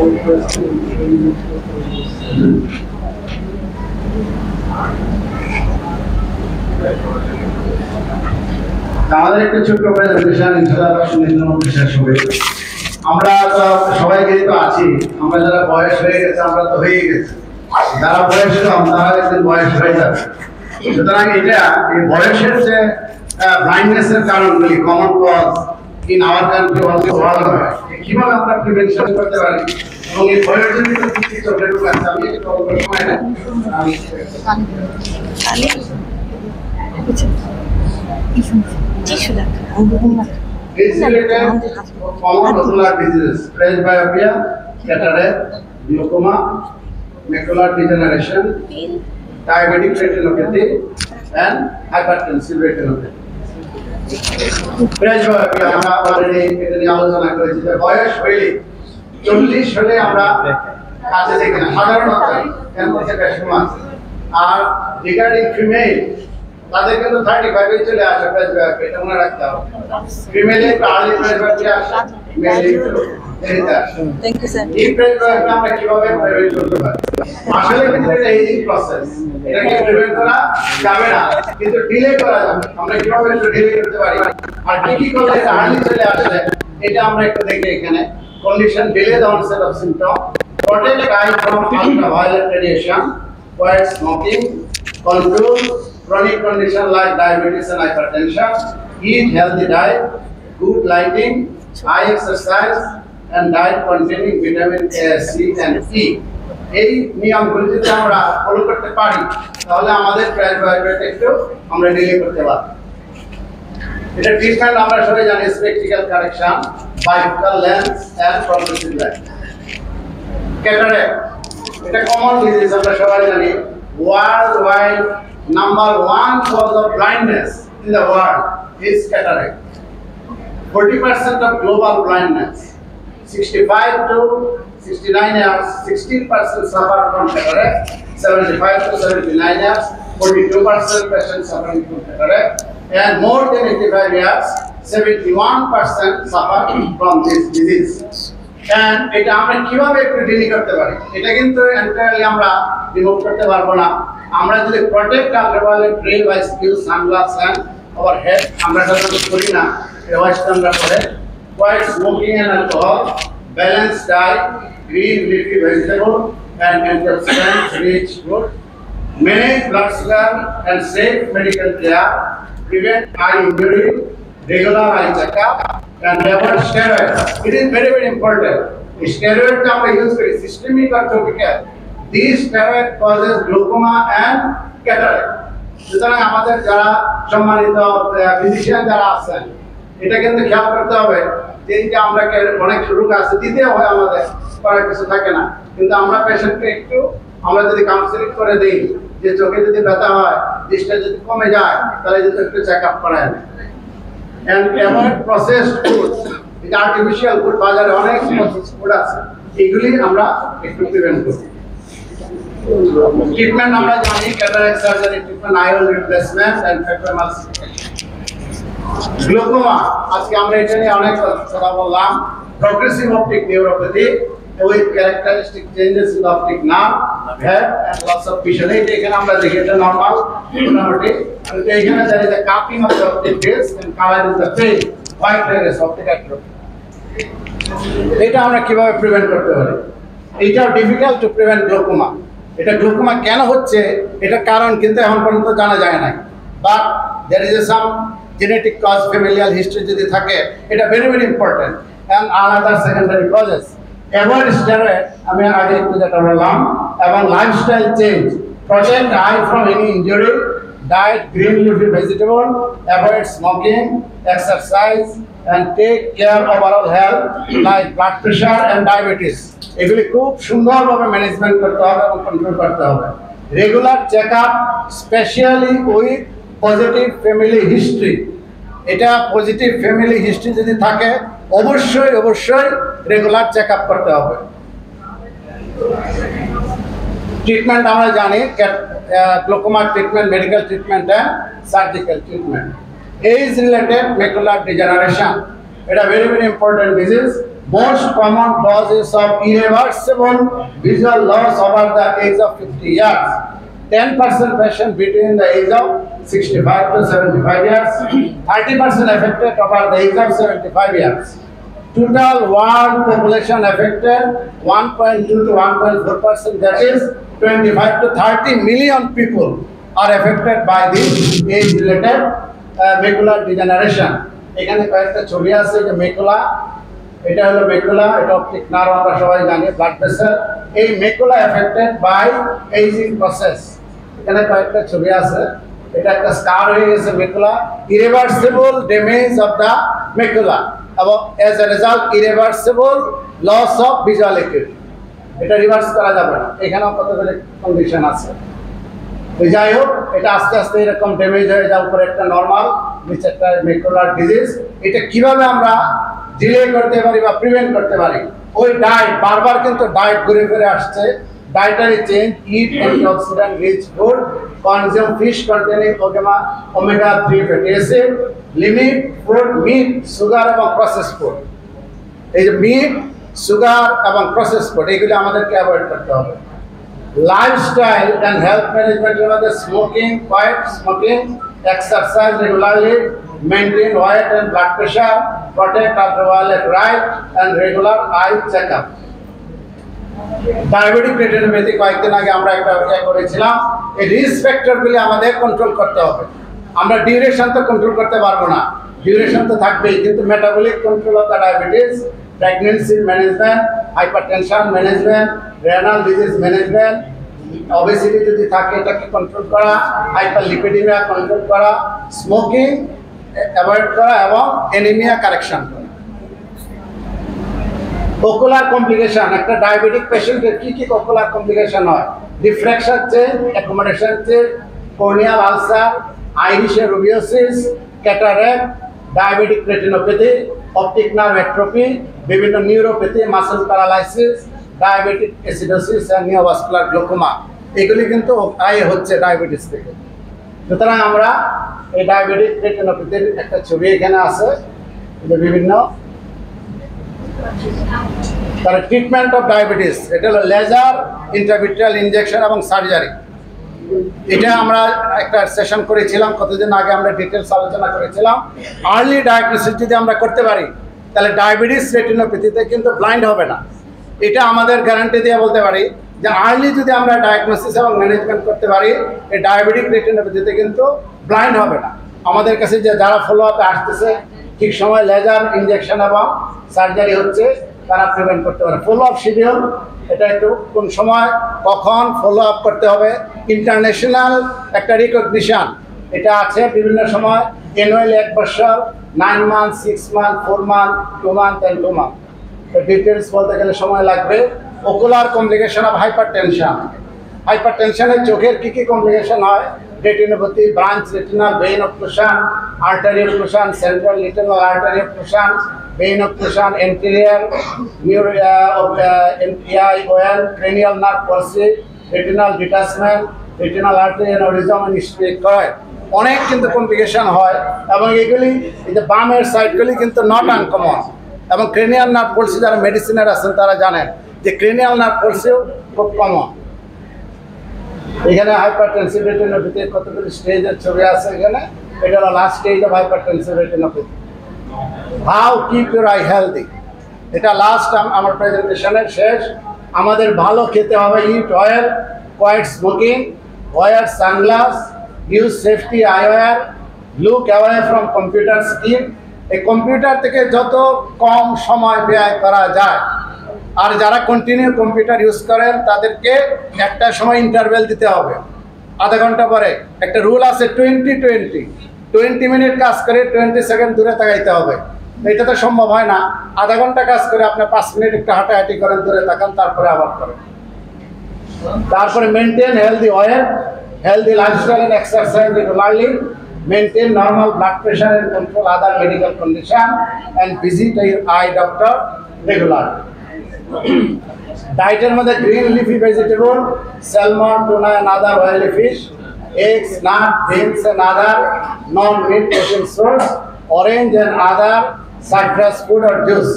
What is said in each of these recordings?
আমাদের একটা ছোট্ট প্রেজেন্টেশন ইনশাআল্লাহ 10 মিনিটের মধ্যে শেষ হবে। আমরা তো সবাই যেহেতু আছি, আমরা যারা বয়স হয়ে গেছে আমরা তো হয়ে গেছে, যারা বয়স কম তারা একদিন বয়স হয়ে যাবে। সুতরাং এটা এই বয়সের যে ব্লাইন্ডনেসের কারণগুলি, common cause in our country also worldwide, কিভাবে আমরা প্রিভেনশন করতে পারি এবং এই বয়সজনিত কিছু চক্রের কাছে আমি একটু অল্প সময় না আমি common ocular diseases, presbyopia, cataract, glaucoma, macular degeneration, diabetic retinopathy, and hypertensive retinopathy. Presbyopia আমরা অলরেডি এটা নিয়ে আলোচনা করেছি যে বয়স হলে 40 হলে আমরা কাছে দেখি না সাধারণত এর মধ্যে বেশ কম আছে। আর রিগার্ডিং ফিমেল তাদের কিন্তু 35 এ চলে আসে প্রেসবিওপিয়া, এটা মনে রাখতে হবে। ফিমেলে আর্লি প্রেসবিওপিয়া আসে, মেলে এটা। Thank you sir. এই প্রেসবিওপিয়া আমরা কিভাবে প্রিভেন্ট করতে পারি? আসলে কিন্তু এটা এইজিং প্রসেস, এটাকে প্রিভেন্ট করা যাবে না কিন্তু ডিলে করা যাবে। আমরা কিভাবে এটা ডিলে করতে পারি আর কি কি করলে এটা আর্লি চলে আসে এটা আমরা একটু দেখি এখানে। Condition delay the onset of symptom, protect eye from ultraviolet radiation, avoid smoking, control chronic condition like diabetes and hypertension, eat healthy diet, good lighting, eye exercise, and diet containing vitamin A, C, and E. এই নিয়মগুলো যদি আমরা follow করতে পারি তাহলে আমাদের প্রেসবিওপিয়াটা একটু আমরা ডিলে করতে পারব। এটা ট্রিটমেন্ট আমরা সবাই জানি, spectacled correction, bifocal lens, and progressive lens. Cataract, এটা কমন ডিজিজ আমরা সবাই জানি। Worldwide number 1 cause of blindness in the world is cataract. 40% of global blindness, 65 to 69 years, 16% suffer from cataract, 75 to 79 years, 42% patients suffering from cataract, and more than 85 years, 71% suffer from this disease. And এটা আমরা কিভাবে একটু deal করতে পারি? এটা কিন্তু entirely আমরা remove করতে পারবো না। আমরা যদি protect ultraviolet ray by skill sunglass and our head, আমরা সাধারণত করি না, ওয়াশটা আমরা করে quite smoking and alcohol, balance diet, green leafy vegetable and antioxidant rich food, manage blood sugar and safe medical care, prevent eye injury, regular eye checkup, and avoid steroids. It is very, very important. Steroids we use for systemic or topical. These steroids causes glaucoma and cataract. সুতরাং আমাদের যারা সম্মানিত physician যারা আছেন এটা কিন্তু খেয়াল করতে হবে যে আমরা অনেক রোগ আছে দিতে হয়, আমাদের করার কিছু থাকে না, কিন্তু আমরা পেশেন্টকে একটু আমরা যদি কাউন্সেলিং করে দিই যে চোখে যদি ব্যথা হয়, দৃষ্টি যদি কমে যায় তাহলে যদি একটু চেক আপ করায়। And avoid processed food, এটা আর্টিফিশিয়াল ফুড, বাজারে অনেক প্রসেসড ফুড আছে, এগুলি আমরা একটু প্রিভেন্ট করি। ট্রিটমেন্ট আমরা জানি cataract surgery treatment, IOL replacement and phacoemulsification. Glaucoma আজকে আমরা এটা নিয়ে অনেক কথা বললাম। Progressive optic neuropathy with characteristic changes in the optic nerve, head, and loss of vision. এখানে আমরা দেখি এটা নরমাল মোটামুটি, কিন্তু এখানে there is a cupping of the optic disc and color is the pale white iris optic atrophy. এটা আমরা কিভাবে প্রিভেন্ট করতে পারি? এটাও ডিফিকাল্ট টু প্রিভেন্ট গ্লোকোমা। এটা গ্লোকোমা কেন হচ্ছে এটা কারণ কিন্তু এখন পর্যন্ত জানা যায় না, but there is some genetic cause, familial history যদি থাকে এটা very very important, and another secondary causes. Avoid steroid, আমি আগে একটু যেটা বললাম, এবং lifestyle change, protect eye from any injury, diet green leafy vegetable, avoid smoking, exercise, and take care of overall health like blood pressure and diabetes. এগুলি খুব সুন্দরভাবে management করতে হবে এবং কন্ট্রোল করতে হবে। Regular check up, specially with positive family history. এটা positive family history যদি থাকে অবশ্যই অবশ্যই রেগুলার চেক আপ করতে হবে। ট্রিটমেন্ট আমরা জানি glaucoma treatment, medical treatment and surgical treatment. Age related macular degeneration, এটা very very important disease. Most common causes of irreversible visual loss over the age of 50 years. 10% patient between the age of 65 to 75 years, 30% affected over the age of 75 years. Total world population affected 1.2 to 1.4%, that is 25 to 30 million people are affected by this age-related macular degeneration. এখানে কয়েকটা ছবি আছে যে macula, এটা হলো macula, এটা optic nerve আমরা সবাই জানি, ব্লাড ভেসেল। এই macula affected by aging process. এখানে কয়েকটা ছবি আছে, এটা একটা স্কার হয়ে গেছে macula, irreversible damage of the macula এবং as a result irreversible loss of visual acuity. এটা রিভার্স করা যাবে না। এখানেও কতগুলো কন্ডিশন আছে। যাই হোক, এটা আস্তে আস্তে এরকম ড্যামেজ হয়ে যাওয়ার পরে একটা নর্মাল নিচে একটা মেকুলার ডিজিজ। এটা কিভাবে আমরা ডিলে করতে পারি বা প্রিভেন্ট করতে পারি? ওই ডায়েট, বারবার কিন্তু ডায়েট ঘুরে ফিরে আসছে। Dietary change, eat antioxidant rich food, consume fish containing omega 3 fatty acid, limit food meat, sugar এবং প্রসেস ফুড। এই যে মিট, সুগার এবং প্রসেস ফুড, এগুলি আমাদেরকে অ্যাভয়েড করতে হবে। লাইফস্টাইল অ্যান্ড হেলথ ম্যানেজমেন্টের মধ্যে smoking, quite smoking, exercise regularly, maintain weight and blood pressure, protect ultraviolet light, and regular eye checkup. Diabetic retinopathy কয়েকদিন আগে আমরা একটা করেছিলাম। এই রিস্ক ফ্যাক্টরগুলি আমাদের কন্ট্রোল করতে হবে। আমরা ডিউরেশন তো কন্ট্রোল করতে পারবো না, ডিউরেশন তো থাকবেই, কিন্তু metabolic control of the diabetes, pregnancy management, hypertension management, renal disease management, obesity যদি থাকে এটাকে কন্ট্রোল করা, হাইপারলিপিডিমিয়া কন্ট্রোল করা, স্মোকিং অ্যাভয়েড করা এবং অ্যানিমিয়া কারেকশন করা। ওকুলার কমপ্লিকেশন, একটা ডায়াবেটিক পেশেন্টের কি কি ওকুলার কমপ্লিকেশন হয়? Refraction change, accommodation change, corneal ulcer, আইরিশের rubeosis, cataract, diabetic retinopathy, optic nerve atrophy, বিভিন্ন neuropathy, muscle paralysis, diabetic acidosis আর নিওভাস্কুলার গ্লোকোমা, এগুলি কিন্তু হচ্ছে ডায়াবেটিস থেকে। সুতরাং আমরা এই ডায়াবেটিক রেটিনোপ্যাথির একটা ছবি এখানে আছে, বিভিন্ন তার ট্রিটমেন্ট অফ ডায়াবেটিস। এটা হলো লেজার, ইন্ট্রাভিট্রিয়াল ইনজেকশন এবং সার্জারি। এটা আমরা একটা সেশন করেছিলাম কতদিন আগে, আমরা ডিটেলস আলোচনা করেছিলাম। আর্লি ডায়াগনোসিস যদি আমরা করতে পারি তাহলে ডায়াবেটিস রেটিনোপ্যাথিতে কিন্তু ব্লাইন্ড হবে না। এটা আমাদের গ্যারান্টি দিয়ে বলতে পারি যে আর্লি যদি আমরা ডায়াগনোসিস এবং ম্যানেজমেন্ট করতে পারি, এই ডায়াবেটিক রেটিনোপ্যাথিতে কিন্তু ব্লাইন্ড হবে না। আমাদের কাছে যে যারা ফলো আপে আসতেছে, ঠিক সময় লেজার ইনজেকশন এবং সার্জারি হচ্ছে, তারা প্রিভেন্ট করতে পারে। ফলো আপ শিডিউল, এটা একটু কোন সময় কখন ফলো আপ করতে হবে, ইন্টারন্যাশনাল একটা রিকগনিশন এটা আছে বিভিন্ন সময়, অ্যানুয়ালি 1 বছর, 9 month, 6 month, 4 month, 2 month and 2 month. Details বলতে গেলে সময় লাগবে। ওকুলার কমপ্লিকেশন অফ হাইপারটেনশন, হাইপারটেনশনের চোখের কী কী কমপ্লিকেশন হয়? Retinopathy, branch retinal vein occlusion, artery occlusion, central retinal artery occlusion, vein occlusion, anterior EIOL, cranial nerve palsy, retinal detachment, retinal artery aneurysm and ischemic কয়েড। অনেক কিন্তু কমপ্লিকেশন হয় এবং এগুলি এই যে বামের সাইডগুলি কিন্তু নট আনকমন। এবং ক্রেনিয়াল নার্ভ পলসি, যারা মেডিসিনের আছেন তারা জানেন যে ক্রেনিয়াল নার্ভ পলসিও খুব কমন। এখানে হাইপারটেনসিভ রেটিনোপ্যাথির কতগুলি স্টেজের ছবি আছে এখানে। এটা হলো last stage of hypertensive retinopathy. How keep your eye healthy, এটা লাস্ট আমার প্রেজেন্টেশনের শেষ। আমাদের ভালো খেতে হবে, eat oil, quit smoking, wear sunglass, use safety eyewear, look away from computer screen. এই কম্পিউটার থেকে যত কম সময় ব্যয় করা যায়। আর যারা কন্টিনিউ কম্পিউটার ইউজ করেন তাদেরকে একটা সময় ইন্টারভেল দিতে হবে, আধা ঘন্টা পরে। একটা রুল আছে 20 মিনিট কাজ করে 20 সেকেন্ড দূরে তাকাইতে হবে। এটা তো সম্ভব হয় না। আধা ঘন্টা কাজ করে আপনি 5 মিনিট একটু হাঁটাহাঁটি করেন, দূরে তাকান, তারপরে আবার করেন। তারপরে maintain healthy wait, healthy lifestyle and exercise regularly, maintain normal blood pressure and control other medical condition, and visit your eye doctor regularly. Diet mother green leafy vegetable, salmon, tuna and other oily fish, eggs, nuts, beans and other non-meat protein source, orange and other citrus food or juice.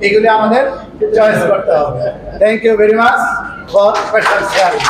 এগুলি আমাদের choice করতে হবে। Thank you very much for question sharing.